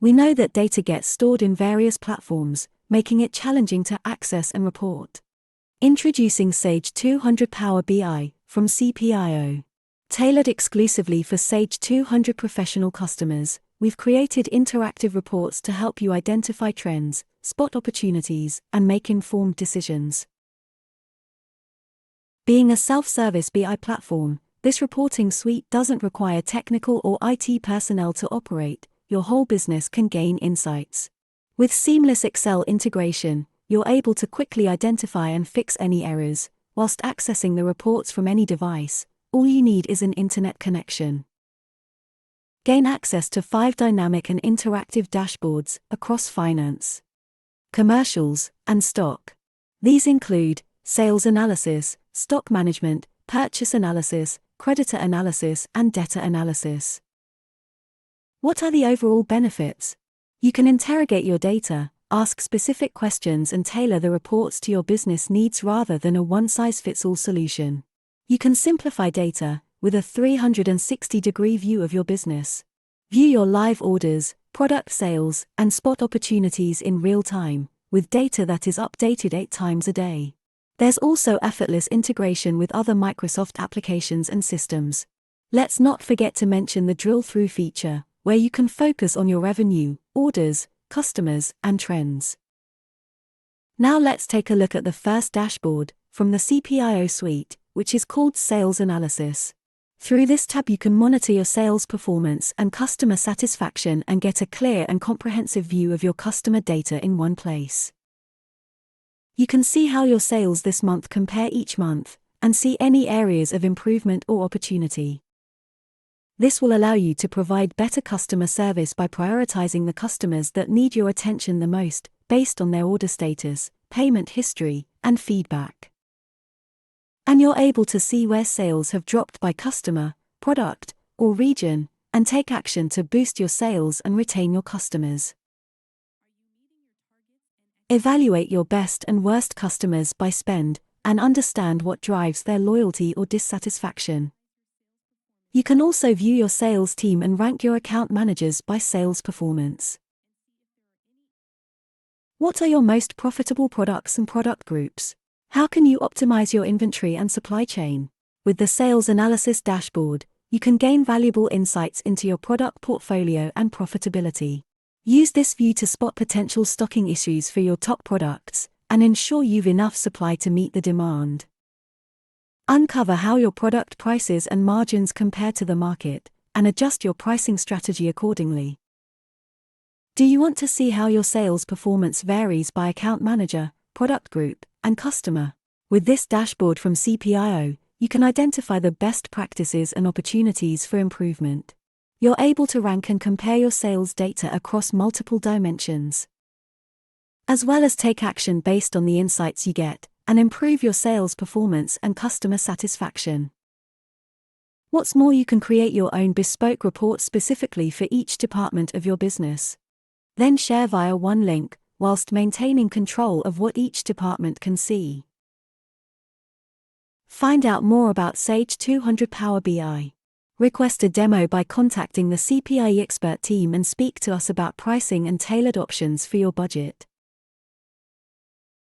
We know that data gets stored in various platforms, making it challenging to access and report. Introducing Sage 200 Power BI from CPiO. Tailored exclusively for Sage 200 professional customers, we've created interactive reports to help you identify trends, spot opportunities, and make informed decisions. Being a self-service BI platform, this reporting suite doesn't require technical or IT personnel to operate. Your whole business can gain insights. With seamless Excel integration, you're able to quickly identify and fix any errors, whilst accessing the reports from any device. All you need is an internet connection. Gain access to 5 dynamic and interactive dashboards across finance, commercials, and stock. These include sales analysis, stock management, purchase analysis, creditor analysis, and debtor analysis. What are the overall benefits? You can interrogate your data, ask specific questions, and tailor the reports to your business needs rather than a one-size-fits-all solution. You can simplify data with a 360-degree view of your business. View your live orders, product sales, and spot opportunities in real time, with data that is updated 8 times a day. There's also effortless integration with other Microsoft applications and systems. Let's not forget to mention the drill-through feature, where you can focus on your revenue, orders, customers, and trends. Now let's take a look at the first dashboard from the CPiO suite, which is called Sales Analysis. Through this tab you can monitor your sales performance and customer satisfaction and get a clear and comprehensive view of your customer data in one place. You can see how your sales this month compare each month, and see any areas of improvement or opportunity. This will allow you to provide better customer service by prioritizing the customers that need your attention the most, based on their order status, payment history, and feedback. And you're able to see where sales have dropped by customer, product, or region, and take action to boost your sales and retain your customers. Evaluate your best and worst customers by spend, and understand what drives their loyalty or dissatisfaction. You can also view your sales team and rank your account managers by sales performance. What are your most profitable products and product groups? How can you optimize your inventory and supply chain? With the Sales Analysis dashboard, you can gain valuable insights into your product portfolio and profitability. Use this view to spot potential stocking issues for your top products, and ensure you've enough supply to meet the demand. Uncover how your product prices and margins compare to the market, and adjust your pricing strategy accordingly. Do you want to see how your sales performance varies by account manager, product group, and customer? With this dashboard from CPiO, you can identify the best practices and opportunities for improvement. You're able to rank and compare your sales data across multiple dimensions, as well as take action based on the insights you get, and improve your sales performance and customer satisfaction. What's more, you can create your own bespoke report specifically for each department of your business. Then share via one link, whilst maintaining control of what each department can see. Find out more about Sage 200 Power BI. Request a demo by contacting the CPiO expert team and speak to us about pricing and tailored options for your budget.